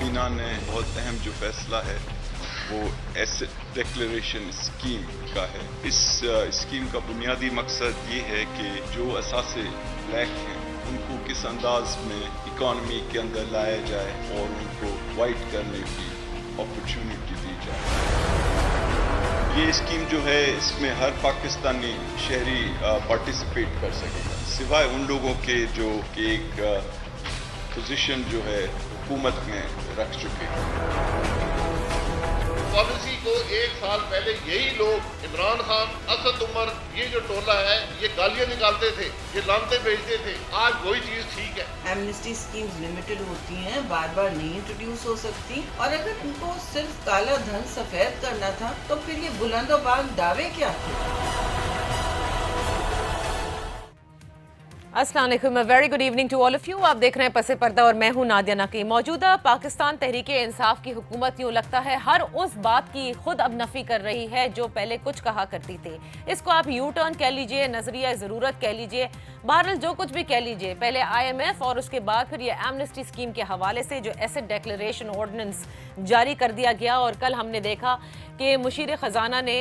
काबीना ने बहुत अहम जो फैसला है वो एसेट डिक्लेरेशन स्कीम का है। इस स्कीम का बुनियादी मकसद ये है कि जो असासे ब्लैक हैं उनको किस अंदाज में इकॉनमी के अंदर लाया जाए और उनको वाइट करने की अपॉर्चुनिटी दी जाए। ये स्कीम जो है इसमें हर पाकिस्तानी शहरी पार्टिसिपेट कर सकेगा, सिवाय उन लोगों के जो कि एक पोजीशन जो है हुकूमत में रख चुके हैं। पॉलिसी को एक साल पहले यही लोग इमरान खान, असद उमर, ये जो टोला है, ये गालियां निकालते थे, ये लानते भेजते थे। आज वही चीज ठीक है। एमनेस्टी स्कीम्स लिमिटेड होती हैं, बार बार नहीं इंट्रोड्यूस हो सकती, और अगर उनको सिर्फ काला धन सफेद करना था तो फिर ये बुलंदोबाग दावे क्या थे? अस्सलाम वालेकुम, very good evening to all of you. आप देख रहे हैं पसे पर्दा और मैं हूं नादिया नकीम। मौजूदा पाकिस्तान तहरीके इंसाफ की हुकूमत यूं लगता है हर उस बात की खुद अब नफी कर रही है जो पहले कुछ कहा करती थी। इसको आप यू टर्न कह लीजिए, नजरिया ज़रूरत कह लीजिए, बहरहाल जो कुछ भी कह लीजिए। पहले IMF और उसके बाद फिर ये एमनेस्टी स्कीम के हवाले से जो एसेट डिक्लेरेशन ऑर्डिनेंस जारी कर दिया गया, और कल हमने देखा कि मुशीर ख़जाना ने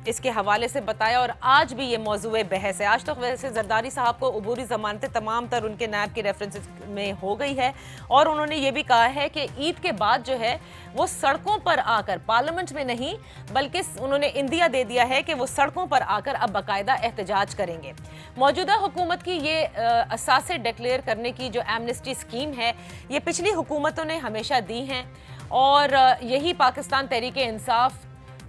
इसके हवाले से बताया, और आज भी ये मौजूए बहस है। आज तक वैसे जरदारी साहब को अबूरी ज़मानतें तमाम तर उनके नायब के रेफरेंसेस में हो गई है, और उन्होंने ये भी कहा है कि ईद के बाद जो है वो सड़कों पर आकर, पार्लियामेंट में नहीं बल्कि उन्होंने इंदिया दे दिया है कि वो सड़कों पर आकर अब बाकायदा एहतजाज करेंगे। मौजूदा हुकूमत की ये असासे डिक्लेयर करने की जो एमनेस्टी स्कीम है, ये पिछली हुकूमतों ने हमेशा दी हैं, और यही पाकिस्तान तहरीके इंसाफ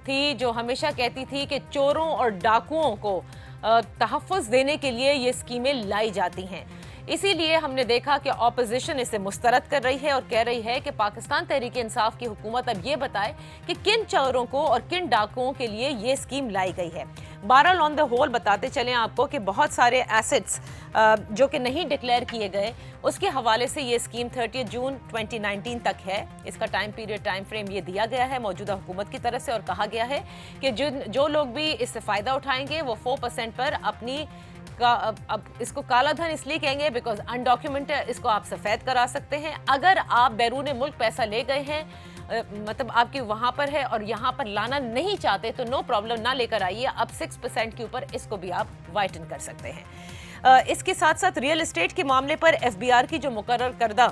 थी जो हमेशा कहती थी कि चोरों और डाकुओं को तहफ़्फ़ुज़ देने के लिए ये स्कीमें लाई जाती हैं। इसीलिए हमने देखा कि ऑपोजिशन इसे मुस्तरद कर रही है और कह रही है कि पाकिस्तान तहरीक इंसाफ की हुकूमत अब ये बताए कि किन चोरों को और किन डाकुओं के लिए ये स्कीम लाई गई है। बहरहाल ऑन द होल बताते चलें आपको कि बहुत सारे एसेट्स जो कि नहीं डिक्लेयर किए गए, उसके हवाले से ये स्कीम 30 जून 2019 तक है। इसका टाइम फ्रेम ये दिया गया है मौजूदा हुकूमत की तरफ से, और कहा गया है कि जो लोग भी इससे फ़ायदा उठाएंगे वो 4% पर अपनी अब इसको काला धन इसलिए कहेंगे बिकॉज अनडॉक्यूमेंटेड, इसको आप सफ़ेद करा सकते हैं। अगर आप बैरून मुल्क पैसा ले गए हैं, मतलब आपकी वहाँ पर है और यहाँ पर लाना नहीं चाहते, तो नो प्रॉब्लम, ना लेकर आइए। अब 6% के ऊपर इसको भी आप वाइटन कर सकते हैं। इसके साथ साथ रियल एस्टेट के मामले पर FBR की जो मुकर्रर करदा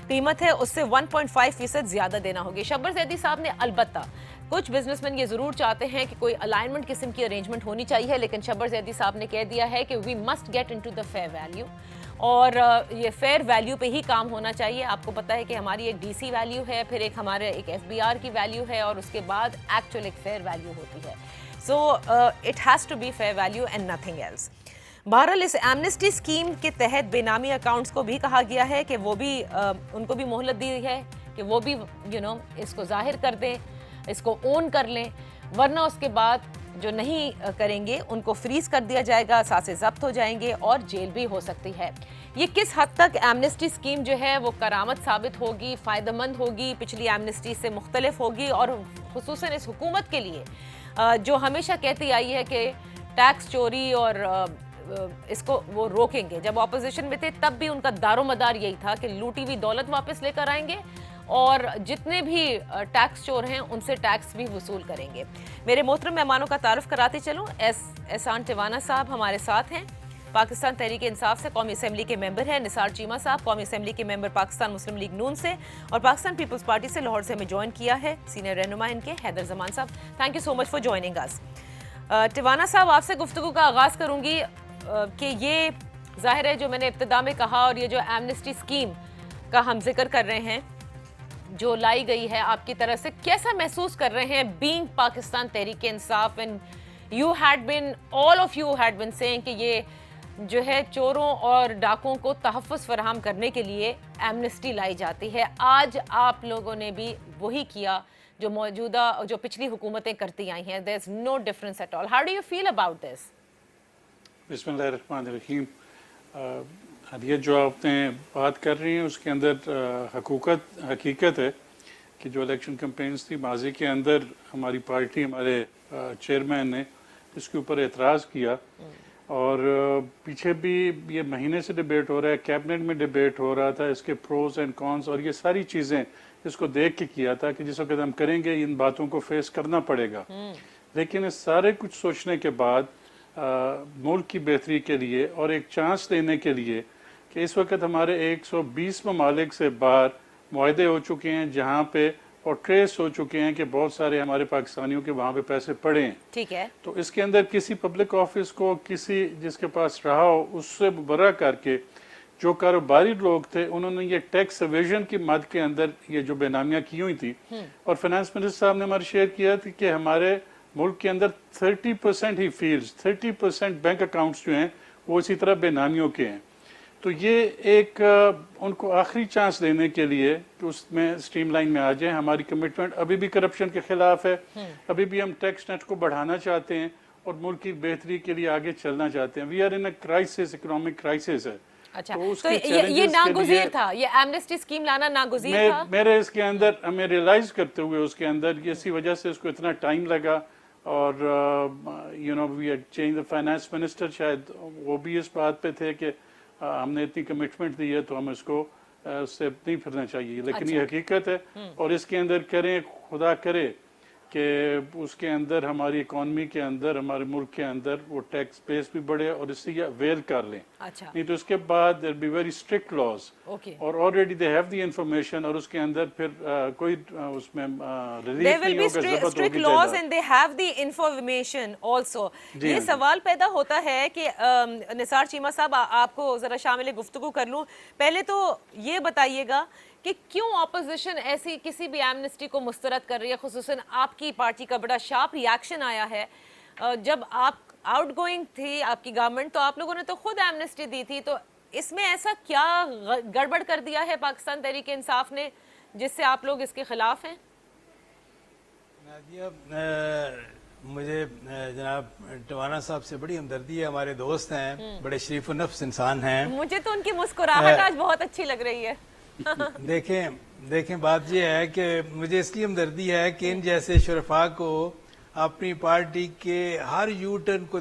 कीमत है उससे 1.5% ज़्यादा देना होगी। शब्बर ज़ैदी साहब ने अलबत्ता, कुछ बिजनेसमैन ये ज़रूर चाहते हैं कि कोई अलाइनमेंट किस्म की अरेंजमेंट होनी चाहिए, लेकिन शब्बर ज़ैदी साहब ने कह दिया है कि we must get into the fair value, और ये फेयर वैल्यू पे ही काम होना चाहिए। आपको पता है कि हमारी एक DC वैल्यू है, फिर एक हमारे एक FBR की वैल्यू है, और उसके बाद एक्चुअल एक फेयर वैल्यू होती है। So it has to be fair value and nothing else. बहरहाल इस एमनेस्टी स्कीम के तहत बेनामी अकाउंट्स को भी कहा गया है कि वो भी उनको भी मोहलत दी है कि वो भी इसको जाहिर कर दें, इसको ओन कर लें, वरना उसके बाद जो नहीं करेंगे उनको फ्रीज कर दिया जाएगा, सासे जब्त हो जाएंगे और जेल भी हो सकती है। ये किस हद तक एमनेस्टी स्कीम जो है वो करामत साबित होगी, फ़ायदेमंद होगी, पिछली एमनेस्टी से मुख्तलिफ होगी, और खुसूसन इस हुकूमत के लिए जो हमेशा कहती आई है कि टैक्स चोरी और इसको वो रोकेंगे। जब ऑपोजिशन में थे तब भी उनका दारोमदार यही था कि लूटी हुई दौलत वापस लेकर आएंगे और जितने भी टैक्स चोर हैं उनसे टैक्स भी वसूल करेंगे। मेरे मोहतरम मेहमानों का तारुफ कराते चलूँ। एहसान टिवाना साहब हमारे साथ हैं, पाकिस्तान तहरीक इंसाफ से कौमी असम्बली के मेंबर हैं। निसार चीमा साहब कौमी असम्बली के मेंबर पाकिस्तान मुस्लिम लीग नून से, और पाकिस्तान पीपल्स पार्टी से लाहौर से हमें ज्वाइन किया है सीनियर रहनुमा इनके हैदर जमान साहब। Thank you so much for joining us. Tiwana साहब, आपसे गुफ्तगू का आगाज़ करूँगी कि ये ज़ाहिर है जो मैंने इब्तिदा में कहा, और ये जो एमनेस्टी स्कीम का हम जिक्र कर रहे हैं जो लाई गई है आपकी तरफ से, कैसा महसूस कर रहे हैं being Pakistan Tehreek Insaf, and you had been, all of you had been saying कि ये जो है चोरों और डाकुओं को तहफ़्फ़ुज़ फराहम करने के लिए एमनेस्टी लाई जाती है। आज आप लोगों ने भी वही किया जो मौजूदा जो पिछली हुकूमतें करती आई हैं। There is no difference at all. How do you feel about this? बिस्मिल्लाहिर्रहमानिर्रहीम। ये जो आपने बात कर रही हैं उसके अंदर हकीकत है कि जो इलेक्शन कैंपेन्स थी माजी के अंदर, हमारी पार्टी, हमारे चेयरमैन ने इसके ऊपर एतराज़ किया اور پیچھے بھی یہ مہینے سے ڈیبیٹ ہو رہا ہے, کیبنٹ میں ڈیبیٹ ہو رہا تھا, اس کے پروز اینڈ کونس, اور یہ ساری چیزیں اس کو دیکھ کے کیا تھا کہ جس وقت ہم کریں گے ان باتوں کو فیس کرنا پڑے گا. لیکن اس سارے کچھ سوچنے کے بعد ملک کی بہتری کے لیے اور ایک چانس دینے کے لیے کہ اس وقت ہمارے 120 ممالک سے باہر معاہدے ہو چکے ہیں جہاں پہ اور ٹریس ہو چکے ہیں کہ بہت سارے ہمارے پاکستانیوں کے وہاں پہ پیسے پڑے ہیں. ٹھیک ہے, تو اس کے اندر کسی پبلک آفس کو کسی جس کے پاس رہا ہو اس سے مبرہ کر کے جو کاروباری لوگ تھے انہوں نے یہ ٹیکس ایویژن کی مد کے اندر یہ جو بے نامیاں کی ہوئی تھی, اور فائنانس منسٹر صاحب نے ہمارے شیئر کیا تھی کہ ہمارے ملک کے اندر 30% ہی فیلڈز 30% بینک اکاؤنٹس جو ہیں وہ اسی طرح بے نامیوں کے ہیں. تو یہ ایک ان کو آخری چانس دینے کے لیے کہ اس میں سٹریم لائن میں آ جائیں. ہماری کمٹمنٹ ابھی بھی کرپشن کے خلاف ہے, ابھی بھی ہم ٹیکس نیٹ کو بڑھانا چاہتے ہیں اور ملک کی بہتری کے لیے آگے چلنا چاہتے ہیں. We are in a crisis, economic crisis ہے. اچھا, تو یہ ناگزیر تھا, یہ ایمنسٹی اسکیم لانا ناگزیر تھا. میرے اس کے اندر ہمیں ریئلائز کرتے ہوئے اس کے اندر اسی وجہ سے اس کو اتنا ٹائم لگا. اور you know we had change the finance minister, شاید وہ بھی اس بات پہ تھے کہ ہم نے اتنی کمٹمنٹ دی ہے تو ہم اس کو اس سے نہیں پھرنا چاہیے. لیکن یہ حقیقت ہے, اور اس کے اندر کریں, خدا کرے کہ اس کے اندر ہماری اکانومی کے اندر ہمارے ملک کے اندر وہ ٹیکس بیس بھی بڑھے اور اس سے یہ اویل کر لیں. نہیں تو اس کے بعد there be very strict laws, اور already they have the information, اور اس کے اندر پھر کوئی اس میں ریلیف نہیں ہوگا, ضبط ہوگی laws and they have the information also. یہ سوال پیدا ہوتا ہے کہ نثار چیمہ صاحب آپ کو ذرا شامل گفتگو کر لوں. پہلے تو یہ بتائیے گا کہ کیوں اپوزیشن ایسی کسی بھی ایمنسٹی کو مسترد کر رہی ہے, خصوصاً آپ کی پارٹی کا بڑا شارپ ریاکشن آیا ہے. جب آپ آؤٹ گوئنگ تھی آپ کی گورنمنٹ تو آپ لوگوں نے تو خود ایمنسٹی دی تھی, تو اس میں ایسا کیا گڑبڑ کر دیا ہے پاکستان تحریک انصاف نے جس سے آپ لوگ اس کے خلاف ہیں؟ مجھے جناب ٹوانا صاحب سے بڑی ہمدردی ہے, ہمارے دوست ہیں, بڑے شریف و نفس انسان ہیں. مجھے تو ان کی مسکراہٹ آج بہت اچھی لگ رہی ہے. دیکھیں بات یہ ہے کہ مجھے اس لیے ہمدردی ہے کہ ان جیسے شرفاء کو اپنی پارٹی کے ہر یو ٹرن کو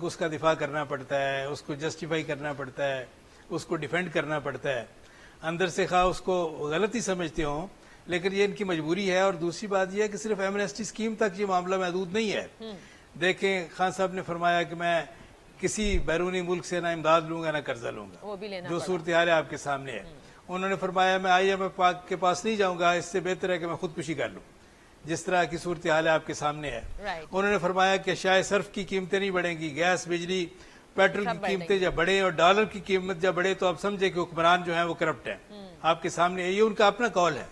اس کا دفاع کرنا پڑتا ہے, اس کو جسٹیفائی کرنا پڑتا ہے, اس کو ڈیفینڈ کرنا پڑتا ہے. اندر سے خواہ اس کو غلط ہی سمجھتے ہوں, لیکن یہ ان کی مجبوری ہے. اور دوسری بات یہ ہے کہ صرف ایمنسٹی اسکیم تک یہ معاملہ محدود نہیں ہے. دیکھیں خان صاحب نے فرمایا کہ میں کسی بیرونی ملک سے نہ امداد لوں گا نہ قرضہ لوں گا, جو صورتحال ہے آپ کے سامنے ہے. انہوں نے فرمایا میں IMF کے پاس نہیں جاؤں گا, اس سے بہتر ہے کہ میں خودکشی کر لوں, جس طرح کی صورتحال آپ کے سامنے ہے. انہوں نے فرمایا کہ شاید صرف کی قیمتیں نہیں بڑھیں گی, گیس بجلی پیٹرول کی قیمتیں جب بڑھیں اور ڈالر کی قیمت جب بڑھے تو آپ سمجھے کہ حکمران جو ہیں وہ کرپٹ ہیں. آپ کے سامنے ہے, یہ ان کا اپنا قول ہے,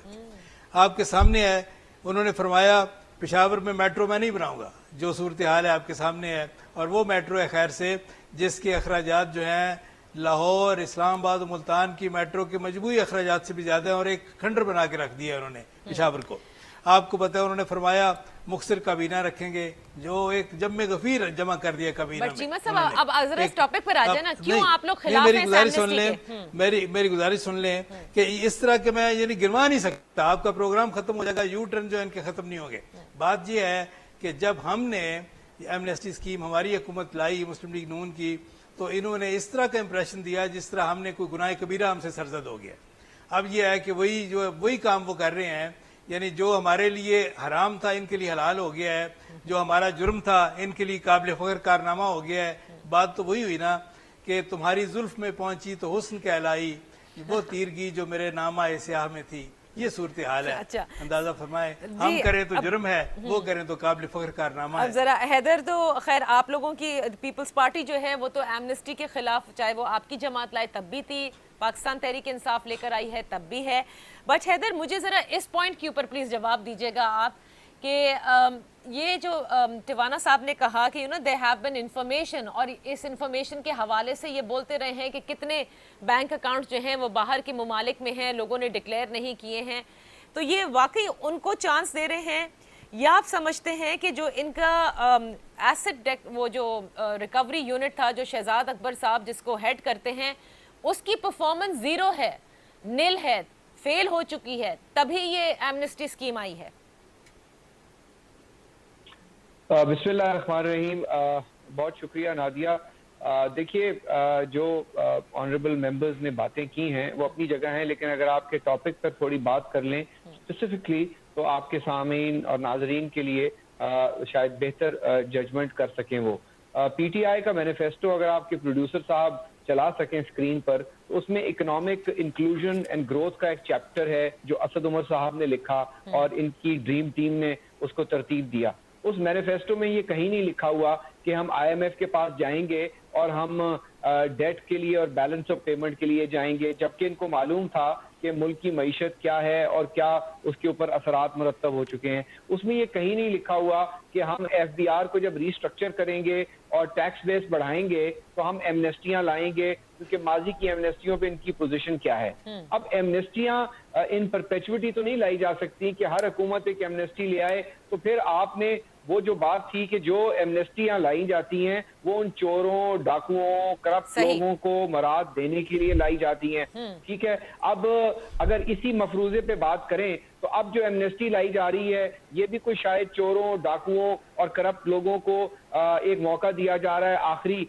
آپ کے سامنے ہے. انہوں نے فرمایا پشاور میں میٹرو میں نہیں بناؤں گا, جو صورتحال ہے آپ کے سامنے ہے. اور وہ میٹرو ہے خیر سے جس کے اخراجات جو ہیں لاہور, اسلام آباد و ملتان کی میٹرو کے مجموعی اخراجات سے بھی زیادہ ہیں, اور ایک کھنڈر بنا کے رکھ دیا انہوں نے پشاور کو. آپ کو پتہ ہے انہوں نے فرمایا مختصر کابینہ رکھیں گے, جو ایک جم غفیر جمع کر دیا کابینہ میں. چیمہ صاحب اب ذرا اس ٹاپک پر آ جائیں نا, کیوں آپ لوگ خلاف ہیں ایمنسٹی کے؟ میری گزارش سن لیں کہ اس طرح کہ میں یعنی گنوا نہیں سکتا, آپ کا پروگرام ختم ہو جائے گا, یو ٹرن جو ان کے ختم نہیں ہوں گے. بات یہ ہے کہ جب ہم نے ایمنسٹی اسکیم ہماری حکومت لائی مسلم لیگ نون کی, تو انہوں نے اس طرح کا امپریشن دیا جس طرح ہم نے کوئی گناہ کبیرہ ہم سے سرزد ہو گیا. اب یہ ہے کہ وہی کام وہ کر رہے ہیں, یعنی جو ہمارے لیے حرام تھا ان کے لیے حلال ہو گیا ہے, جو ہمارا جرم تھا ان کے لیے قابل فخر کارنامہ ہو گیا ہے. بات تو وہی ہوئی نا کہ تمہاری زلف میں پہنچی تو حسن کہلائی, وہ تیرگی جو میرے نامہ سیاہ میں تھی. یہ صورتحال ہے. اندازہ فرمائے, ہم کریں تو جرم ہے, وہ کریں تو قابل فخر کارنامہ ہے. اب ذرا حیدر, تو خیر آپ لوگوں کی پیپلز پارٹی جو ہے وہ تو ایمنسٹی کے خلاف, چاہے وہ آپ کی جماعت لائے تب بھی تھی, پاکستان تحریک انصاف لے کر آئی ہے تب بھی ہے. بٹ حیدر مجھے ذرا اس پوائنٹ کے اوپر پلیز جواب دیجیے گا آپ کہ یہ جو ٹوانا صاحب نے کہا کہ دے ہیو بین انفارمیشن, اور اس انفارمیشن کے حوالے سے یہ بولتے رہے ہیں کہ کتنے بینک اکاؤنٹ جو ہیں وہ باہر کے ممالک میں ہیں, لوگوں نے ڈکلیئر نہیں کیے ہیں. تو یہ واقعی ان کو چانس دے رہے ہیں, یا آپ سمجھتے ہیں کہ جو ان کا ایسٹ وہ جو ریکوری یونٹ تھا جو شہزاد اکبر صاحب جس کو ہیڈ کرتے ہیں, اس کی پرفارمنس زیرو ہے, نیل ہے, فیل ہو چکی ہے, تبھی یہ ایمنسٹی اسکیم آئی ہے؟ بسم اللہ الرحمن الرحیم. بہت شکریہ نادیہ. دیکھیے جو آنریبل ممبرز نے باتیں کی ہیں وہ اپنی جگہ ہیں، لیکن اگر آپ کے ٹاپک پر تھوڑی بات کر لیں اسپیسیفکلی تو آپ کے سامعین اور ناظرین کے لیے شاید بہتر ججمنٹ کر سکیں. وہ پی ٹی آئی کا مینیفیسٹو اگر آپ کے پروڈیوسر صاحب چلا سکیں اسکرین پر تو اس میں اکنامک انکلوژن اینڈ گروتھ کا ایک چیپٹر ہے جو اسد عمر صاحب نے لکھا اور ان کی ڈریم ٹیم نے اس کو ترتیب دیا. اس مینیفیسٹو میں یہ کہیں نہیں لکھا ہوا کہ ہم آئی ایم ایف کے پاس جائیں گے اور ہم ڈیٹ کے لیے اور بیلنس آف پیمنٹ کے لیے جائیں گے، جبکہ ان کو معلوم تھا کہ ملک کی معیشت کیا ہے اور کیا اس کے اوپر اثرات مرتب ہو چکے ہیں. اس میں یہ کہیں نہیں لکھا ہوا کہ ہم ایف بی آر کو جب ریسٹرکچر کریں گے اور ٹیکس بیس بڑھائیں گے تو ہم ایمنیسٹیاں لائیں گے، کیونکہ ماضی کی ایمنیسٹیوں پہ ان کی پوزیشن کیا ہے. اب ایمنیسٹیاں ان پرپیچوٹی تو نہیں لائی جا سکتی کہ ہر حکومت ایک ایمنیسٹی لے آئے. تو پھر آپ نے وہ جو بات تھی کہ جو ایمنیسٹیاں لائی جاتی ہیں وہ ان چوروں، ڈاکوؤں، کرپٹ لوگوں کو مراد دینے کے لیے لائی جاتی ہیں. ٹھیک ہے، اب اگر اسی مفروضے پہ بات کریں تو اب جو ایمنیسٹی لائی جا رہی ہے یہ بھی کوئی شاید چوروں، ڈاکوؤں اور کرپٹ لوگوں کو ایک موقع دیا جا رہا ہے آخری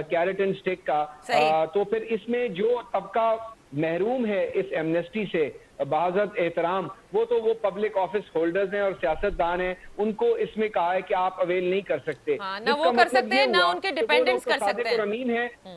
کیرٹ اینڈ اسٹک کا. تو پھر اس میں جو طبقہ محروم ہے اس ایمنیسٹی سے بحضرت احترام وہ تو وہ پبلک آفس ہولڈرز ہیں اور سیاستدان ہیں، ان کو اس میں کہا ہے کہ آپ اویل نہیں کر سکتے. نہ وہ کر سکتے ہیں نہ ان کے ڈیپینڈنٹس کر سکتے ہیں.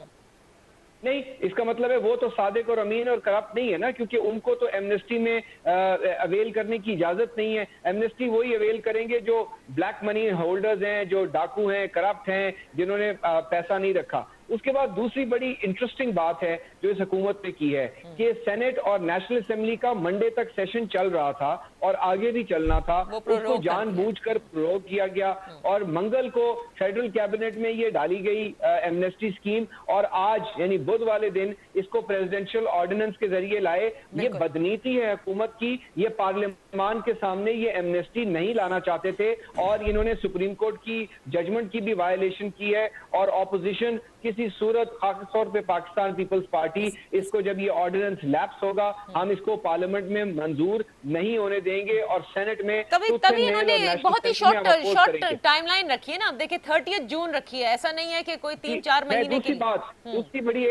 نہیں، اس کا مطلب ہے وہ تو صادق اور امین اور کرپٹ نہیں ہے نا، کیونکہ ان کو تو ایمنیسٹی میں اویل کرنے کی اجازت نہیں ہے. ایمنیسٹی وہی اویل کریں گے جو بلیک منی ہولڈرز ہیں، جو ڈاکو ہیں، کرپٹ ہیں، جنہوں نے پیسہ نہیں رکھا. اس کے بعد دوسری بڑی انٹرسٹنگ بات ہے جو اس حکومت نے کی ہے کہ سینٹ اور نیشنل اسمبلی کا منڈے تک سیشن چل رہا تھا اور آگے بھی چلنا تھا، اس کو جان بوجھ کر پروگ کیا گیا اور منگل کو فیڈرل کیبنٹ میں یہ ڈالی گئی ایمنیسٹی اسکیم اور آج یعنی بدھ والے دن اس کو پریزیڈنشل آرڈیننس کے ذریعے لائے. یہ بدنیتی ہے حکومت کی، یہ پارلیمان کے سامنے یہ ایمنیسٹی نہیں لانا چاہتے تھے اور انہوں نے سپریم کورٹ کی ججمنٹ کی بھی وائلیشن کی ہے. اور اپوزیشن کسی صورت خاص طور پہ پاکستان پیپلز پارٹی اس کو جب یہ آرڈیننس لیپس ہوگا ہم اس کو پارلیمنٹ میں منظور نہیں ہونے دیں گے اور سینٹ میں تبھی انہوں نے بہت ہی شارٹ ٹائم لائن رکھی ہے نا. اب دیکھیں 30 جون رکھی ہے، ایسا نہیں ہے کہ کوئی 3-4 مہینے کی بات.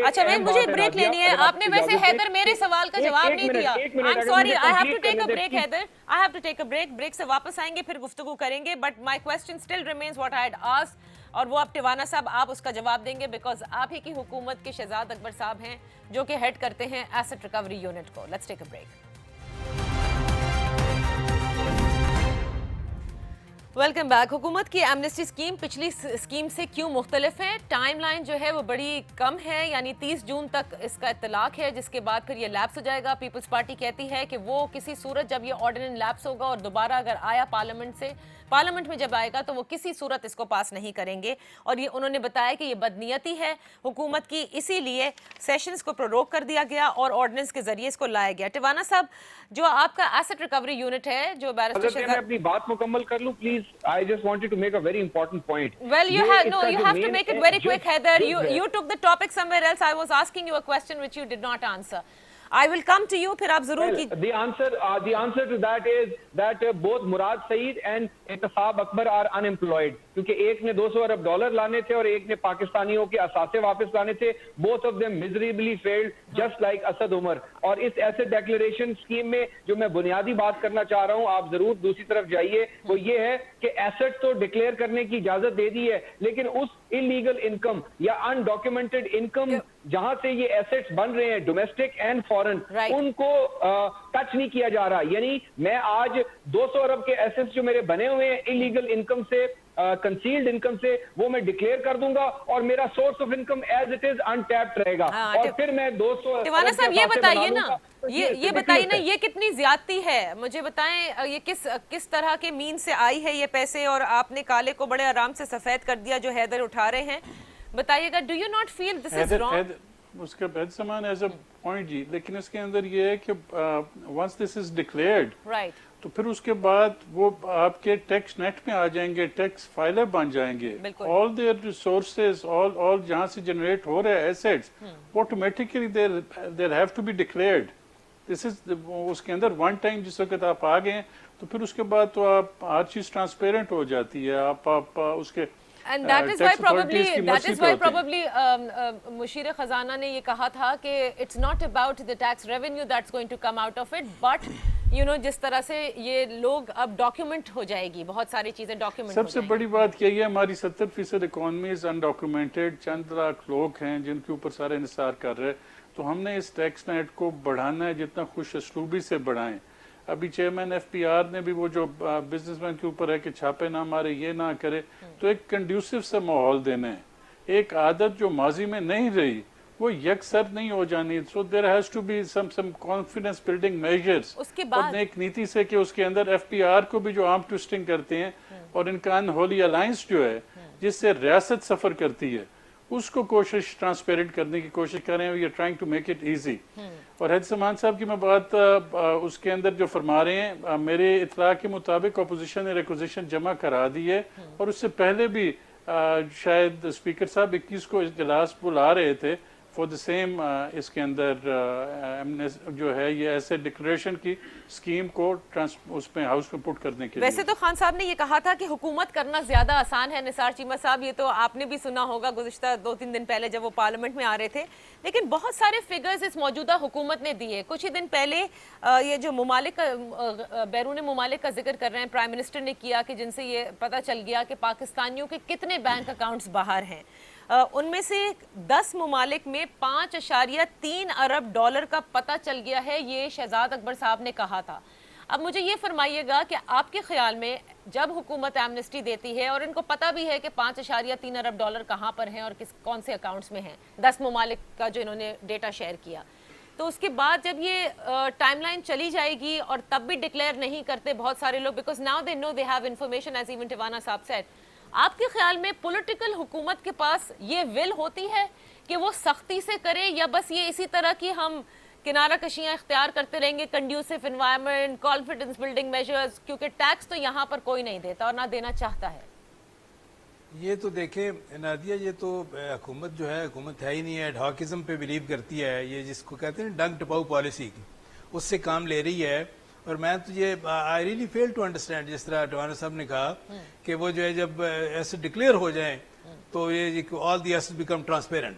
اچھا میں مجھے بریک لینی ہے. آپ نے ویسے حیدر میرے سوال کا جواب نہیں دیا. I'm sorry, I have to take a break Haider. I have to take a break. Break سے واپس آئیں گے پھر گفتگو کریں گے. But my question still remains what I had asked. اور وہ اب ٹیوانا صاحب آپ اس کا جواب دیں گے بیکاز آپ ہی کی حکومت کے شہزاد اکبر صاحب ہیں جو کہ ہیڈ کرتے ہیں ایسٹ ریکوری یونٹ کو. Let's take a break. Welcome back. حکومت کی ایمنیسٹی اسکیم پچھلی اسکیم سے کیوں مختلف ہے؟ ٹائم لائن جو ہے وہ بڑی کم ہے، یعنی 30 جون تک اس کا اطلاق ہے جس کے بعد پھر یہ لیپس ہو جائے گا. پیپلز پارٹی کہتی ہے کہ وہ کسی صورت جب یہ آرڈیننس لیپس ہوگا اور دوبارہ اگر آیا پارلیمنٹ میں جب آئے گا تو وہ کسی صورت اس کو پاس نہیں کریں گے. اور یہ انہوں نے بتایا کہ یہ بدنیتی ہے حکومت کی، اسی لیے سیشنز کو پروروگ کر دیا گیا اور آرڈیننس کے ذریعے اس کو لایا گیا. ٹیوانا صاحب جو آپ کا ایسٹ ریکوری یونٹ ہے جو بیرسٹر میں اپنی بات مکمل کر لوں please. I just wanted to make a very important point. Well, you have to make it very quick, Haider. You took the topic somewhere else. I was asking you a question which you did not answer. I will come to you. پھر آپ ضرور کی. The answer to that is that both Murad Saeed and احتساب اکبر are unemployed. کیونکہ ایک نے $200 ارب لانے تھے اور ایک نے پاکستانیوں کے اثاثے واپس لانے تھے. Both of them miserably failed just like Asad Umar. اور اس ایسٹ ڈیکلیریشن اسکیم میں جو میں بنیادی بات کرنا چاہ رہا ہوں آپ ضرور دوسری طرف جائیے وہ یہ ہے کہ ایسٹ تو ڈکلیئر کرنے کی اجازت دے دی ہے لیکن اس انلیگل انکم یا انڈاکیومنٹڈ انکم جہاں سے یہ ایسٹس بن رہے ہیں ڈومیسٹک اینڈ فورن ان کو ٹچ نہیں کیا جا رہا. یعنی میں آج 200 ارب کے ایسٹس جو میرے بنے ہوئے ہیں انلیگل انکم سے کنسیلڈ انکم سے وہ میں ڈکلیئر کر دوں گا اور میرا source of income as it is untapped رہے گا. اور پھر میں 200 ٹیوانا صاحب یہ بتائیے نا یہ بتائیے نا یہ کتنی زیادتی ہے؟ مجھے بتائیں یہ کس طرح کے مین سے آئی ہے یہ پیسے اور آپ نے کالے کو بڑے آرام سے سفید کر دیا جو حیدر اٹھا رہے ہیں. بتائیے گا do you not feel this is wrong? اس کا بہت سامان ایز اے پوائنٹ جی، لیکن اس کے اندر یہ ہے کہ ونس دس از ڈکلیئرڈ تو پھر اس کے بعد وہ آپ کے ٹیکس نیٹ میں آ جائیں گے، ٹیکس فائلر بن جائیں گے. آل دیئر ریسورسز آل جہاں سے جنریٹ ہو رہے assets automatically there have to be declared. This is اس کے اندر ون ٹائم جس وقت آپ آ گئے تو پھر اس کے بعد تو آپ ہر چیز ٹرانسپیرنٹ ہو جاتی ہے. آپ اس کے And that is why tax authorities की मर्जी पे होते हैं। probably मुशीर खजाना ने ये कहा था कि it's not about the tax revenue that's going to come out of it, but जिस तरह से ये लोग अब डॉक्यूमेंट हो जाएगी, बहुत सारी चीजें डॉक्यूमेंट हो सबसे जाएंगी। बड़ी बात यही है, हमारी 70% इकोनॉमी अनडॉक्यूमेंटेड, चंद लाख लोग हैं जिनके ऊपर सारे इंसार कर रहे हैं। तो हमने इस टैक्स नेट को बढ़ाना है, जितना खुश असलूबी से बढ़ाएं। अभी चेयरमैन FPR ने भी वो जो बिजनेसमैन के ऊपर है कि छापे ना मारे, ये ना करे, तो एक कंड्यूसिव सा माहौल देना है। एक आदत जो माजी में नहीं रही वो यकसर नहीं हो जानी। So there has to be some confidence building measures उसके बाद एक नीति से कि उसके अंदर FPR को भी जो आर्म ट्विस्टिंग करते हैं और इनका अनहोली अलायंस जो है जिससे रियासत सफर करती है, उसको कोशिश ट्रांसपेरेंट करने की कोशिश कर रहे हैं। We are trying to make it easy. और हैद समान साहब की मैं बात उसके अंदर जो फरमा रहे हैं, मेरे इतला के मुताबिक अपोजिशन ने रिक्विजिशन जमा करा दी है और उससे पहले भी शायद स्पीकर साहब 21 को इजलास बुला रहे थे फॉर द सेम इसके अंदर जो है ये ऐसे डिक्लेरेशन की स्कीम को उसमें हाउस में पुट करने के लिए। वैसे तो खान साहब ने ये कहा था कि हुकूमत करना ज्यादा आसान है। निसार चीमा साहब, ये तो आपने भी सुना होगा गुज़िश्ता 2-3 दिन पहले जब वो पार्लियामेंट में आ रहे थे, लेकिन बहुत सारे फिगर्स इस मौजूदा हुकूमत ने दिए। कुछ ही दिन पहले ये जो मुमालिक बैरून मुमालिक का जिक्र कर रहे हैं, प्राइम मिनिस्टर ने किया कि जिनसे ये पता चल गया कि पाकिस्तानियों के कितने बैंक अकाउंट्स बाहर हैं। उनमें से 10 मुमालिक में 5.3 अरब डॉलर का पता चल गया है, ये शहजाद अकबर साहब ने कहा था। अब मुझे ये फरमाइएगा कि आपके ख्याल में जब हुकूमत एमनेस्टी देती है और इनको पता भी है कि 5.3 अरब डॉलर कहाँ पर हैं और कौन से अकाउंट्स में हैं, 10 मुमालिक का जो इन्होंने डेटा शेयर किया, तो उसके बाद जब ये टाइमलाइन चली जाएगी और तब भी डिक्लेयर नहीं करते बहुत सारे लोग, because now they know they have information as even Tiwana साहब सेड, आपके ख्याल में पॉलिटिकल हुकूमत के पास ये विल होती है कि वो सख्ती से करे, या बस ये इसी तरह की हम किनारा कशियां इख्तियार करते रहेंगे, conducive environment, confidence building measures, क्योंकि टैक्स तो यहाँ पर कोई नहीं देता और ना देना चाहता है। ये तो देखें नादिया, ये तो हुकूमत जो है हुकूमत है ही नहीं है, एडहॉकिज्म पे बिलीव करती है, ये जिसको कहते हैं डंक टपाऊ पॉलिसी, उससे काम ले रही है। और मैं तो ये I really fail to understand, जिस तरह टवाना साहब ने कहा कि वो जो है जब ऐसे डिक्लेयर हो जाए तो ये all the assets become transparent,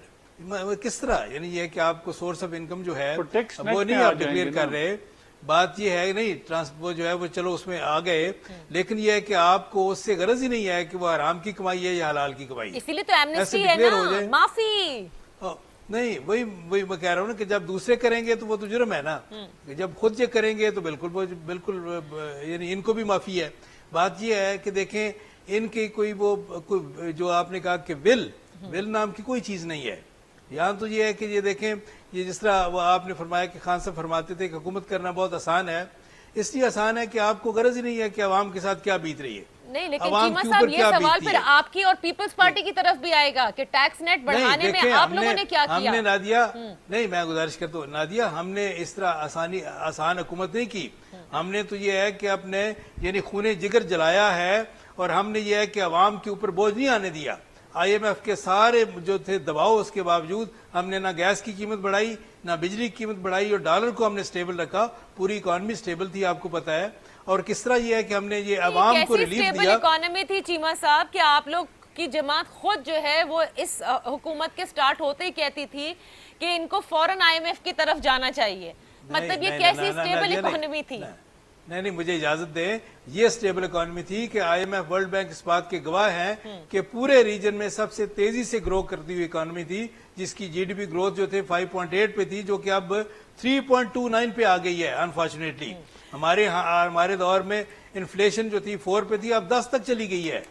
किस तरह, यानी ये कि आपको सोर्स ऑफ इनकम जो है वो नहीं आप डिक्लेयर कर रहे। बात ये है नहीं वो जो है वो चलो उसमें आ गए, लेकिन ये है कि आपको उससे गरज ही नहीं है कि वो हराम की कमाई है या हलाल की कमाई है, इसीलिए तो एमनेस्टी है ना, माफी नहीं। वही मैं कह रहा हूँ ना कि जब दूसरे करेंगे तो वो तो जुर्म है ना, जब खुद ये करेंगे तो बिल्कुल यानी इनको भी माफी है। बात ये है कि देखें इनकी कोई जो आपने कहा कि विल नाम की कोई चीज नहीं है यहाँ। तो ये है कि ये देखें, ये जिस तरह आपने फरमाया कि खान साहब फरमाते थे कि हुकूमत करना बहुत आसान है, इसलिए आसान है कि आपको गरज ही नहीं है कि अवाम के साथ क्या बीत रही है। नहीं, लेकिन चीमा साहब ये सवाल फिर आपकी और पीपल्स पार्टी की तरफ भी आएगा कि टैक्स नेट बढ़ाने में आप लोगों ने क्या किया। हमने नादिया नहीं, मैं गुजारिश करता हूँ नादिया, हमने इस तरह आसान हुकूमत नहीं की। हमने तो ये है कि अपने यानी खूने जिगर जलाया है और हमने ये है कि अवाम के ऊपर बोझ नहीं आने दिया। IMF के सारे जो थे दबाव, उसके बावजूद हमने ना गैस की कीमत बढ़ाई ना बिजली की कीमत बढ़ाई और डॉलर को हमने स्टेबल रखा। पूरी इकोनॉमी स्टेबल थी, आपको पता है। और किस तरह ये है कि हमने ये अवाम को रिलीफ दिया। इकोनॉमी थी चीमा साहब कि आप लोग की जमात खुद जो है वो इस हुकूमत के स्टार्ट होते ही कहती थी कि इनको फौरन IMF की तरफ जाना चाहिए। मतलब ये कैसी स्टेबल इकोनॉमी थी? नहीं, मुझे इजाजत दें, ये स्टेबल इकोनॉमी थी कि IMF वर्ल्ड बैंक इस बात के गवाह हैं कि पूरे रीजन में सबसे तेजी से ग्रो करती हुई इकोनॉमी थी, जिसकी GDP ग्रोथ जो थे 5.8 पे थी, जो कि अब 3.29 पे आ गई है। अनफॉर्चुनेटली हमारे दौर में इन्फ्लेशन जो थी 4 पे थी, अब 10 तक चली गई है।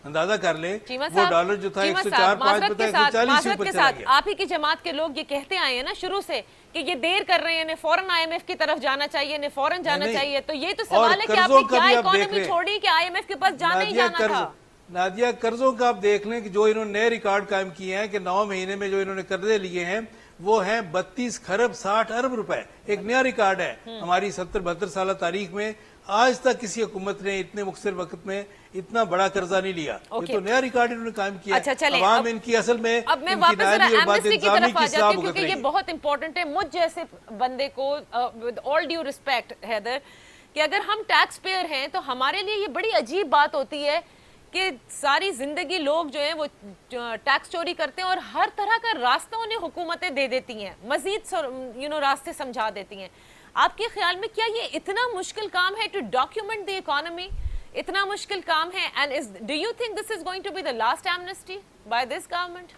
अंदाजा कर ले, वो डॉलर जो था 104-5 पे था, 140 ऊपर चला गया। आप ही की जमात के लोग ये कहते आए हैं ना शुरू से कि ये देर कर रहे हैं, इन्हें फौरन IMF की तरफ जाना चाहिए, इन्हें फौरन जाना चाहिए। तो ये तो सवाल है कि आपने क्या इकोनॉमी छोड़ी कि IMF के पास जाना ही जाना था। नादिया, कर्जों का आप देख लें कि जो इन्होंने नए रिकॉर्ड कायम किए हैं कि 9 महीने में जो इन्होंने कर्जे लिए हैं वो हैं 32 खरब 60 अरब रुपए। एक नया रिकॉर्ड है हमारी 70-72 साल तारीख में। आज तक किसी हुकूमत ने इतने मुख्तसर वक्त में इतना बड़ा कर्जा नहीं लिया। ये तो नया रिकॉर्ड इन्होंने कायम किया। अच्छा, चले, अवाम इनकी असल में अब मैं वापस एमनेस्टी की तरफ आ जाती हूं, क्योंकि ये बहुत इंपॉर्टेंट है मुझ जैसे बंदे को, with all due respect Haider, कि अगर हम टैक्स पेयर हैं तो हमारे लिए ये बड़ी अजीब बात होती है کہ ساری زندگی لوگ جو ہیں وہ ٹیکس چوری کرتے ہیں اور ہر طرح کا راستہ انہیں حکومتیں دے دیتی ہیں, مزید راستے سمجھا دیتی ہیں. آپ کے خیال میں کیا یہ اتنا مشکل کام ہے ٹو ڈاکیومنٹ دی اکانومی, اتنا مشکل کام ہے, and do you think this is going to be the last amnesty by this government?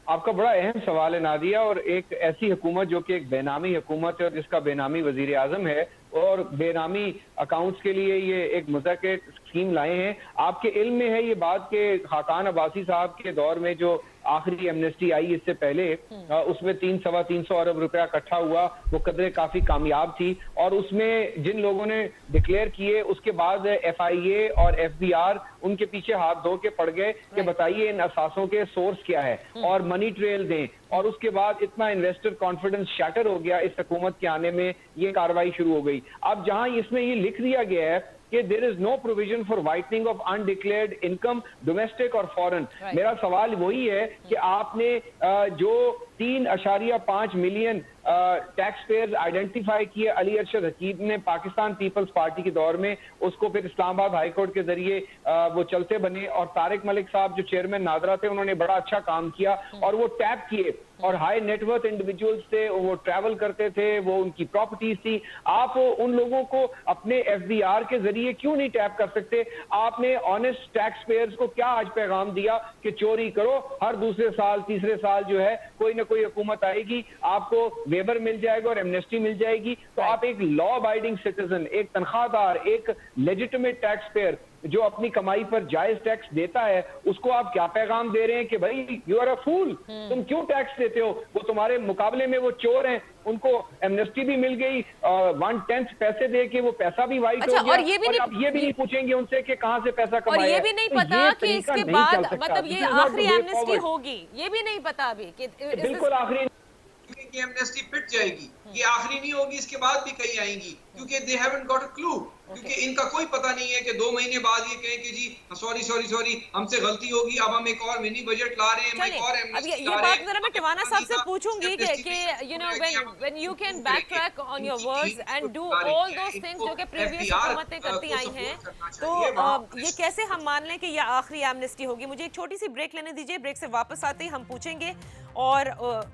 آپ کا بڑا اہم سوال ہے نادیہ, اور ایک ایسی حکومت جو کہ ایک بے نامی حکومت ہے اور جس کا بے نامی وزیر اعظم ہے اور بے نامی اکاؤنٹس کے لیے یہ ایک مذاکرہ اسکیم لائے ہیں. آپ کے علم میں ہے یہ بات کہ خاقان عباسی صاحب کے دور میں جو آخری ایمنسٹی آئی اس سے پہلے اس میں 300 ارب روپیہ اکٹھا ہوا, وہ قدرے کافی کامیاب تھی, اور اس میں جن لوگوں نے ڈکلیئر کیے اس کے بعد ایف آئی اے اور ایف بی آر ان کے پیچھے ہاتھ دھو کے پڑ گئے کہ بتائیے ان اثاثوں کے سورس کیا ہے اور منی ٹریل دیں, اور اس کے بعد اتنا انویسٹر کانفیڈنس شیٹر ہو گیا اس حکومت کے آنے میں, یہ کاروائی شروع ہو گئی. اب جہاں اس میں یہ لکھ دیا گیا ہے کہ there is no provision for whitening of undeclared income domestic or foreign. میرا سوال وہی ہے کہ آپ نے جو 3.5 ملین ٹیکس پیئرز آئیڈینٹیفائی کیے علی ارشد حکیم نے پاکستان پیپلز پارٹی کے دور میں, اس کو پھر اسلام آباد ہائی کورٹ کے ذریعے وہ چلتے بنے, اور طارق ملک صاحب جو چیئرمین نادرا تھے انہوں نے بڑا اچھا کام کیا اور وہ ٹیپ کیے, اور ہائی نیٹ ورتھ انڈیویجولز تھے, وہ ٹریول کرتے تھے, وہ ان کی پراپرٹیز تھی. آپ ان لوگوں کو اپنے ایف بی آر کے ذریعے کیوں نہیں ٹیپ کر سکتے؟ آپ نے آنےسٹ ٹیکس پیئرز کو کیا آج پیغام دیا کہ چوری کرو, ہر دوسرے سال تیسرے سال جو ہے کوئی نہ کوئی حکومت آئے گی, آپ کو ویبر مل جائے گا اور ایمنسٹی مل جائے گی, تو آپ ایک لا ابائڈنگ سٹیزن, ایک تنخواہ دار, ایک لیجیٹمیٹ ٹیکس پیئر جو اپنی کمائی پر جائز ٹیکس دیتا ہے, اس کو آپ کیا پیغام دے رہے ہیں کہ بھائی یو آر اے فول, تم کیوں ٹیکس دیتے ہو؟ وہ تمہارے مقابلے میں وہ چور ہیں, ان کو ایمنسٹی بھی مل گئی, 1/10 پیسے دے کے وہ پیسہ بھی وائٹ ہو گیا, اور آپ یہ بھی نہیں پوچھیں گے ان سے کہ کہاں سے پیسہ کمایا, اور یہ بھی نہیں پتا کہ اس کے بعد مطلب یہ آخری ایمنسٹی ہوگی, یہ بھی نہیں پتا ابھی کہ بالکل آخری یہ ایمنسٹی پٹ جائے گی, یہ آخری نہیں ہوگی, اس کے بعد بھی کئی آئیں گی, کیونکہ they haven't got a clue, کیونکہ ان کا کوئی پتہ نہیں ہے کہ 2 مہینے بعد یہ کہیں کہ جی سوری ہم سے غلطی ہوگی, اب ہم ایک اور منی بجٹ لا رہے ہیں, ایک اور ایمنسٹی لا رہے ہیں. یہ بات ذرا میں ٹیوانا صاحب سے پوچھوں گی کہ you know when you can backtrack on your words and do all those things جو کہ پریویس حکومتیں کرتی آئی ہیں, تو یہ کیسے ہم مان لیں کہ یہ آخری ایمنسٹی ہوگی؟ مجھے ایک چھوٹی سی بریک لینے دیجیے, بریک سے واپس آتے ہی ہم پوچھیں گے, اور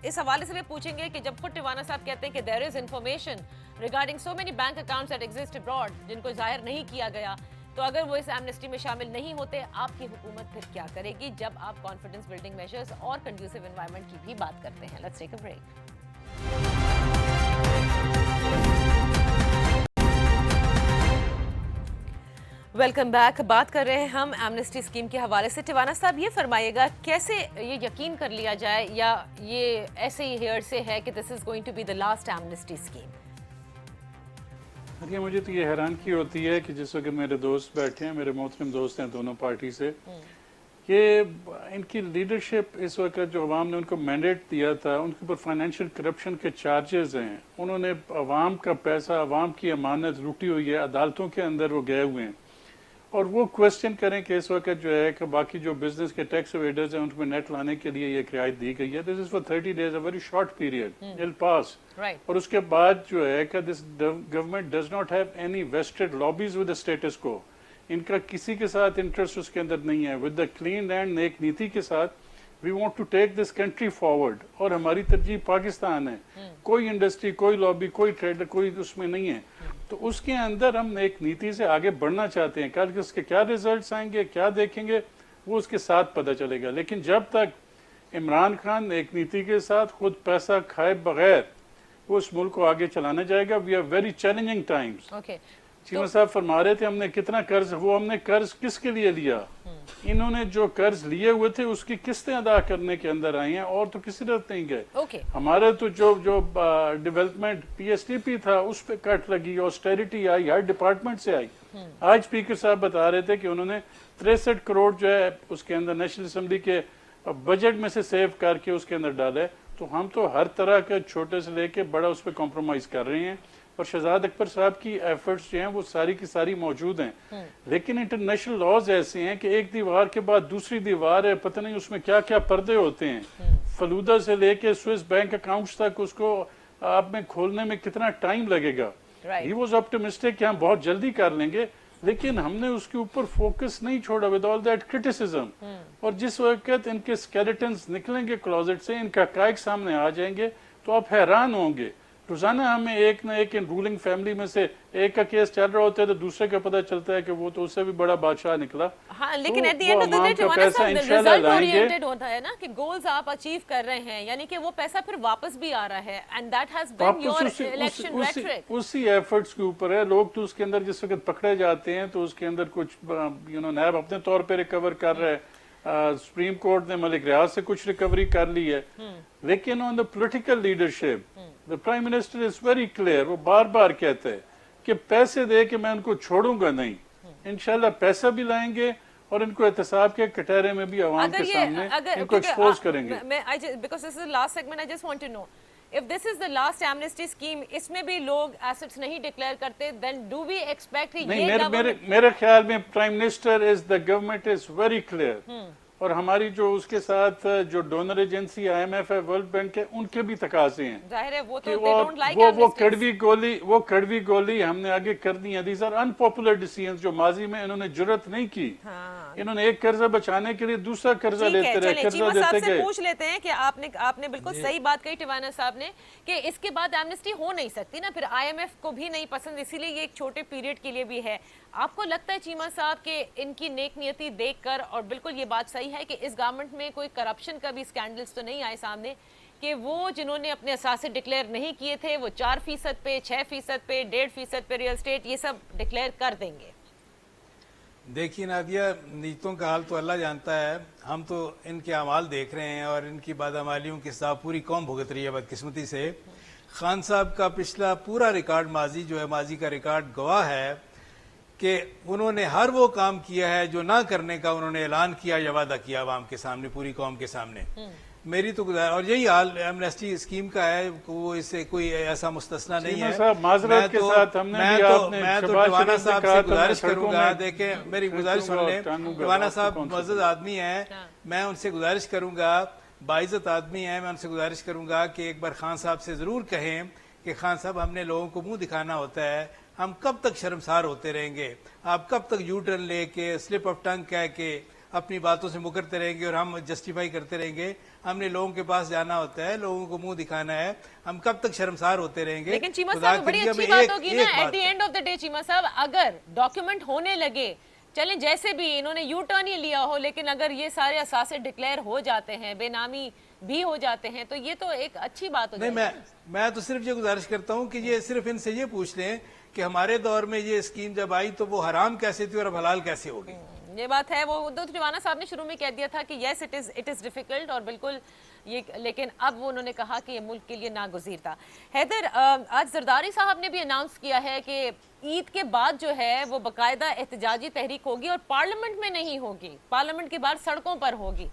اس حوالے سے بھی پوچھیں گے کہ جب خود ٹیوانا صاحب کہتے ہیں کہ there is information regarding so many bank accounts that exist abroad جن کو ظاہر نہیں کیا گیا, تو اگر وہ اس ایمنسٹی میں شامل نہیں ہوتے, آپ کی حکومت پھر کیا کرے گی جب آپ کانفیڈنس بلڈنگ میجرز اور کنڈیوسیو انوائرمنٹ کی بھی بات کرتے ہیں؟ Let's take a break. Welcome back. بات کر رہے ہیں ہم ایمنسٹی اسکیم کے حوالے سے. ٹیوانا صاحب یہ فرمائیے گا کیسے یہ یقین کر لیا جائے, یا یہ ایسے ہی ہیئر سے ہے کہ this is going to be the last amnesty scheme? دیکھیے مجھے تو یہ حیرانگی ہوتی ہے کہ جس وقت میرے دوست بیٹھے ہیں, میرے محترم دوست ہیں دونوں پارٹی سے, کہ ان کی لیڈرشپ اس وقت جو عوام نے ان کو مینڈیٹ دیا تھا, ان کے اوپر فائنینشیل کرپشن کے چارجز ہیں, انہوں نے عوام کا پیسہ, عوام کی امانت لوٹی ہوئی ہے, عدالتوں کے اندر وہ گئے ہوئے ہیں, اور وہ کوشچن کریں کہ اس وقت جو ہے کہ باقی جو بزنس کے ٹیکس اویڈرز ہیں ان کو نیٹ لانے کے لیے یہ رعایت دی گئی ہے. This is for 30 days, a very short period, will pass. اور اس کے بعد جو ہے کہ this government does not have any vested lobbies with the status quo, ان کا کسی کے ساتھ انٹرسٹ اس کے اندر نہیں ہے. ود دا کلین اینڈ نیک نیتی کے ساتھ we want to take this country forward, اور ہماری ترجیح پاکستان ہے, کوئی انڈسٹری, کوئی لابی, کوئی ٹریڈر, کوئی اس میں نہیں ہے. تو اس کے اندر ہم ایک نیتی سے آگے بڑھنا چاہتے ہیں. کل اس کے کیا ریزلٹس آئیں گے, کیا دیکھیں گے, وہ اس کے ساتھ پتہ چلے گا. لیکن جب تک عمران خان ایک نیتی کے ساتھ خود پیسہ کھائے بغیر وہ اس ملک کو آگے چلانا جائے گا, we are very challenging times. چیمہ صاحب فرما رہے تھے ہم نے کتنا قرض, وہ ہم نے قرض کس کے لیے لیا؟ انہوں نے جو قرض لیے ہوئے تھے اس کی قسطیں ادا کرنے کے اندر آئی ہیں, اور تو کسی طرح نہیں گئے. ہمارے تو جو development P S T P تھا اس پہ کٹ لگی, آسٹیریٹی آئی, ہر ڈپارٹمنٹ سے آئی. آج اسپیکر صاحب بتا رہے تھے کہ انہوں نے 63 کروڑ جو ہے اس کے اندر نیشنل اسمبلی کے بجٹ میں سے سیو کر کے اس کے اندر ڈالے. تو ہم تو ہر طرح کے چھوٹے سے لے کے بڑا اس پہ کمپرومائز کر رہے ہیں, اور شہزاد اکبر صاحب کی ایفرٹس جو ہیں وہ ساری کی ساری موجود ہیں. لیکن انٹرنیشنل لاز ایسے ہیں کہ ایک دیوار کے بعد دوسری دیوار ہے, پتہ نہیں اس میں کیا کیا پردے ہوتے ہیں. فلودہ سے لے کے سوئس بینک اکاؤنٹس تک اس کو آپ میں کھولنے میں کتنا ٹائم لگے گا. ہی واز آپٹمسٹک کہ ہم بہت جلدی کر لیں گے, लेकिन हमने उसके ऊपर फोकस नहीं छोड़ा विद ऑल दैट क्रिटिसिज्म। और जिस वक्त इनके स्केलेटन्स निकलेंगे क्लोजेट से, इनका हकायक सामने आ जाएंगे तो आप हैरान होंगे। रोजाना हमें एक ना एक इन रूलिंग फैमिली में से एक का केस चल रहा होता है तो दूसरे का पता चलता है कि वो तो उससे भी बड़ा बादशाह निकला। हाँ, लेकिन तो at the end of the day पैसा रिजल्ट इंशाल्लाह लाएंगे। ओरिएंटेड होता है ना कि गोल्स आप अचीव कर रहे हैं, यानी कि वो पैसा फिर वापस भी आ रहा है, and that has been your election rhetoric. उसी एफर्ट्स के ऊपर है। लोग तो उसके अंदर जिस वक्त पकड़े जाते हैं तो उसके अंदर कुछ नैब अपने तौर पे रिकवर कर रहा है, सुप्रीम कोर्ट ने मलिक रियाज से कुछ रिकवरी कर ली है, लेकिन on the political leadership the prime minister is very clear. वो बार बार कहते हैं कि पैसे दे के मैं उनको छोड़ूंगा नहीं, इंशाल्लाह पैसा भी लाएंगे और इनको एहतसाब के कटहरे में भी आवाम के सामने इनको एक्सपोज करेंगे। Because this is last segment, I just want to know if this is the last amnesty scheme, इसमें भी लोग assets नहीं डिक्लेयर करते, then do we expect कि ये मेरे ख्याल में prime minister is the government is very clear. और हमारी जो उसके साथ जो डोनर एजेंसी IMF है, वर्ल्ड बैंक है, उनके भी तकाजे हैं। जाहिर है वो तो कि they don't like वो कड़वी गोली हमने आगे कर दी है। दीज आर अनपॉपुलर डिसीजंस जो माजी में इन्होंने जुर्रत नहीं की। इन्होंने एक कर्जा बचाने के लिए दूसरा कर्जा लेते रहे, कर्जा देते गए। पूछ लेते हैं कि आपने बिल्कुल सही बात कही टिवाना साहब ने कि इसके बाद एमनेस्टी हो नहीं सकती ना, फिर IMF को भी नहीं पसंद, इसीलिए ये एक छोटे पीरियड के लिए भी है। आपको लगता है चीमा साहब कि इनकी नेक नियति देखकर, और बिल्कुल ये बात सही है कि इस गवर्नमेंट में कोई करप्शन का भी स्कैंडल्स तो नहीं आए सामने, कि वो जिन्होंने अपने असासे डिक्लेयर नहीं किए थे वो 4% पे, 6% पे, 1.5% पे रियल एस्टेट ये सब डिक्लेयर कर देंगे? देखिए नादिया, नीतों का हाल तो अल्लाह जानता है, हम तो इनके अमाल देख रहे हैं और इनकी बदअमालियों के साथ पूरी कौम भुगत रही है बदकिस्मती से। खान साहब का पिछला पूरा रिकॉर्ड, माजी जो है, माजी का रिकॉर्ड गवाह है कि उन्होंने हर वो काम किया है जो ना करने का उन्होंने ऐलान किया या वादा किया आवाम के सामने, पूरी कौम के सामने। मेरी तो और यही हाल एमनेस्टी स्कीम का है, वो इससे कोई ऐसा मुस्तस्ना नहीं है। मैं तो टिवाना साहब से गुजारिश करूंगा, देखें मेरी गुजारिश सुन लें, टिवाना साहब मुअज़्ज़ज़ आदमी हैं, मैं उनसे गुजारिश करूंगा, बाइज़्ज़त आदमी हैं, मैं उनसे गुजारिश करूंगा कि एक बार खान साहब से जरूर कहें कि खान साहब हमने लोगों को मुंह दिखाना होता है, हम कब तक शर्मसार होते रहेंगे, आप कब तक यू टर्न लेके स्लिप ऑफ टंग कह के अपनी बातों से मुकरते रहेंगे और हम जस्टिफाई करते रहेंगे। हमने लोगों के पास जाना होता है, लोगों को मुंह दिखाना है, हम कब तक शर्मसार होते रहेंगे। लेकिन चीमा साहब बड़ी अच्छी बात होगी ना, at the end of the day Cheema साहब, अगर डॉक्यूमेंट होने लगे, चलें जैसे भी इन्होंने यू टर्न ही लिया हो, लेकिन अगर ये सारे असासे डिक्लेयर हो जाते हैं, बेनामी भी हो जाते हैं, तो ये तो एक अच्छी बात हो जाएगी। मैं तो सिर्फ ये गुजारिश करता हूँ कि ये सिर्फ इनसे ये पूछ लें कि हमारे दौर में ये स्कीम जब आई तो वो हराम कैसे थी और अब हलाल कैसे हो गई। ये बात है, वो तो टिवाना साहब ने शुरू में कह दिया था कि यस इट इज डिफिकल्ट और बिल्कुल ये, लेकिन अब वो उन्होंने कहा कि ये मुल्क के लिए नागुज़ीर था। हैदर, आज जरदारी साहब ने भी अनाउंस किया है कि ईद के बाद जो है वो बाकायदा एहतजाजी तहरीक होगी और पार्लियामेंट में नहीं होगी, पार्लियामेंट के बाहर सड़कों पर होगी।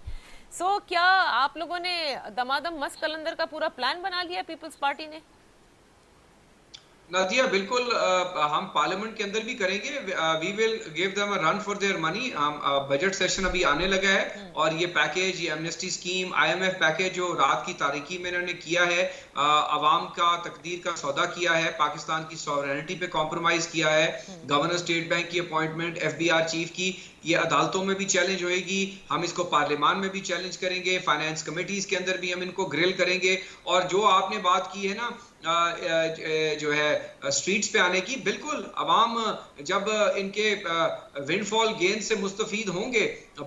सो क्या आप लोगों ने दमादम मस्त कलंदर का पूरा प्लान बना लिया पीपल्स पार्टी ने? नादिया, बिल्कुल हम पार्लियामेंट के अंदर भी करेंगे। We will give them a run for their money. Budget session अभी आने लगा है और ये पैकेज, ये एमनेस्टी स्कीम, IMF पैकेज जो रात की तारीकी में इन्होंने किया है, अवाम का तकदीर का सौदा किया है, पाकिस्तान की सॉवरेनिटी पे कॉम्प्रोमाइज किया है, गवर्नर स्टेट बैंक की अपॉइंटमेंट, FBR चीफ की, ये अदालतों में भी चैलेंज होएगी, हम इसको पार्लियामान में भी चैलेंज करेंगे, फाइनेंस कमेटीज के अंदर भी हम इनको ग्रिल करेंगे। और जो आपने बात की है ना जो है स्ट्रीट्स पे आने की, बिल्कुल अवाम जब इनके विंडफॉल गेन से मुस्तफीद होंगे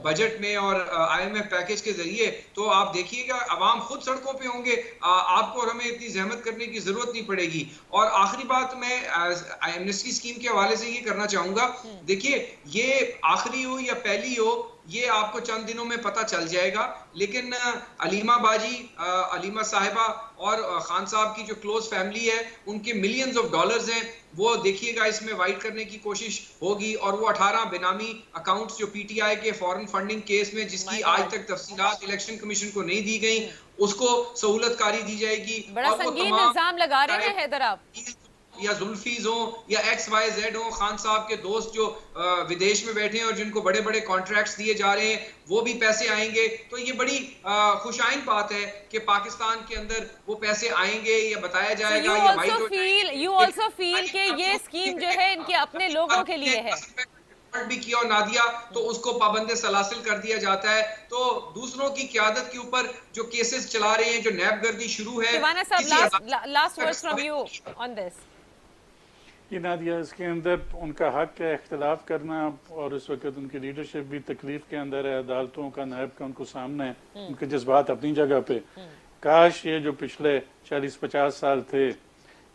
बजट में और IMF पैकेज के जरिए, तो आप देखिएगा अवाम खुद सड़कों पे होंगे, आपको और हमें इतनी जहमत करने की जरूरत नहीं पड़ेगी। और आखिरी बात मैं एमनेस्टी स्कीम के हवाले से ये करना चाहूंगा, देखिए ये आखिरी हो या पहली हो ये आपको चंद दिनों में पता चल जाएगा, लेकिन अलीमा बाजी, अलीमा साहिबा और खान साहब की जो क्लोज फैमिली है उनके मिलियंस ऑफ डॉलर्स हैं, वो देखिएगा इसमें वाइट करने की कोशिश होगी। और वो 18 बेनामी अकाउंट्स जो PTI के फॉरेन फंडिंग केस में, जिसकी आज तक तफसीलात इलेक्शन कमीशन को नहीं दी गई, उसको सहूलतकारी दी जाएगी। बड़ा संगीन इल्जाम लगा रहे हैं हैदर आप, या जुल्फीज हो या XYZ हो, खान साहब के दोस्त जो विदेश में बैठे हैं और जिनको बड़े बड़े कॉन्ट्रैक्ट्स दिए जा रहे हैं, वो भी पैसे आएंगे। तो ये बड़ी खुशाइन बात है कि पाकिस्तान के अंदर वो पैसे आएंगे, या बताया जाएगा। यू ऑल्सो फील कि ये स्कीम जो है इनके अपने लोगों के लिए है। भी किया और नादिया तो उसको पाबंद सलासिल कर दिया जाता है। तो दूसरों की क़यादत के ऊपर जो केसेस चला रहे हैं, जो नैबगर्दी शुरू है, दीवाना साहब, last words from you on this. ये नादिया, इसके अंदर उनका हक है इख्तलाफ करना, और इस वक्त उनकी लीडरशिप भी तकलीफ के अंदर है, अदालतों का नायब का उनको सामने है, उनके जज्बात अपनी जगह पे। काश ये जो पिछले 40-50 साल थे,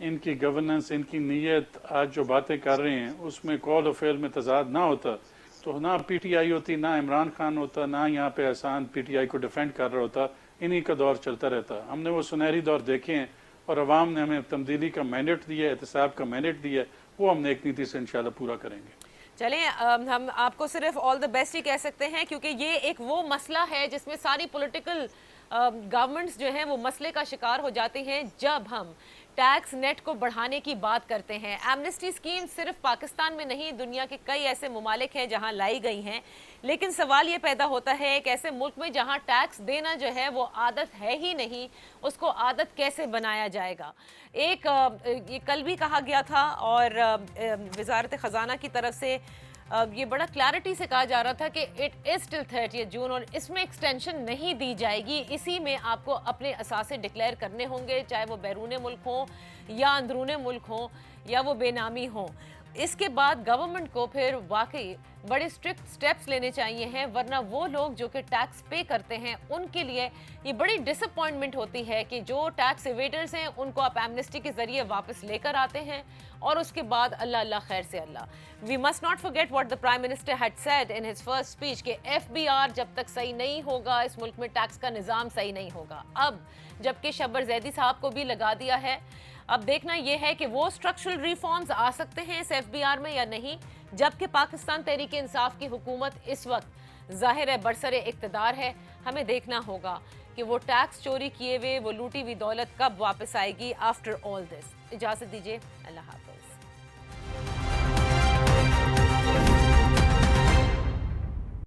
इनकी गवर्नेंस, इनकी नीयत, आज जो बातें कर रहे हैं उसमें कॉल और फेल में तजाद ना होता तो ना PTI होती, ना इमरान खान होता, ना यहाँ पे एहसान PTI को डिफेंड कर रहा होता, इन्हीं का दौर चलता रहता। हमने वो सुनहरी दौर देखे हैं और अवाम ने हमें तब्दीली का मैंडेट दिया, एहतसाब का मैंडेट दिया, वो हम नेक नीति से इंशाल्लाह पूरा करेंगे। चलें, हम आपको सिर्फ ऑल द बेस्ट ही कह सकते हैं, क्योंकि ये एक वो मसला है जिसमें सारी पॉलिटिकल गवर्नमेंट्स जो हैं वो मसले का शिकार हो जाते हैं जब हम टैक्स नेट को बढ़ाने की बात करते हैं। एमनेस्टी स्कीम सिर्फ पाकिस्तान में नहीं, दुनिया के कई ऐसे ममालिक हैं जहां लाई गई हैं, लेकिन सवाल ये पैदा होता है एक ऐसे मुल्क में जहां टैक्स देना जो है वो आदत है ही नहीं, उसको आदत कैसे बनाया जाएगा। ये कल भी कहा गया था और वजारत ख़जाना की तरफ से ये बड़ा क्लैरिटी से कहा जा रहा था कि इट इज़ टिल 30 जून और इसमें एक्सटेंशन नहीं दी जाएगी। इसी में आपको अपने असासे डिक्लेयर करने होंगे, चाहे वो बैरून मुल्क हो या अंदरून मुल्क हो या वो बेनामी हो। इसके बाद गवर्नमेंट को फिर वाकई बड़े स्ट्रिक्ट स्टेप्स लेने चाहिए हैं, वरना वो लोग जो कि टैक्स पे करते हैं उनके लिए ये बड़ी डिसअपॉइंटमेंट होती है कि जो टैक्स एवेडर्स हैं उनको आप एमनेस्टी के जरिए वापस लेकर आते हैं और उसके बाद अल्लाह अल्लाह खैर से अल्लाह। We must not forget what the prime minister had said in his first speech कि FBR जब तक सही नहीं होगा, इस मुल्क में टैक्स का निज़ाम सही नहीं होगा। अब जबकि शब्बर जैदी साहब को भी लगा दिया है, अब देखना यह है कि वो स्ट्रक्चरल रिफॉर्म्स आ सकते हैं इस FBR में या नहीं, जबकि पाकिस्तान तहरीक इंसाफ की हुकूमत इस वक्त ज़ाहिर है बरसरे इक़्तिदार है। हमें देखना होगा कि वो टैक्स चोरी किए हुए, वो लूटी हुई दौलत कब वापस आएगी आफ्टर ऑल दिस। इजाज़त दीजिए, अल्लाह हाफ़िज़।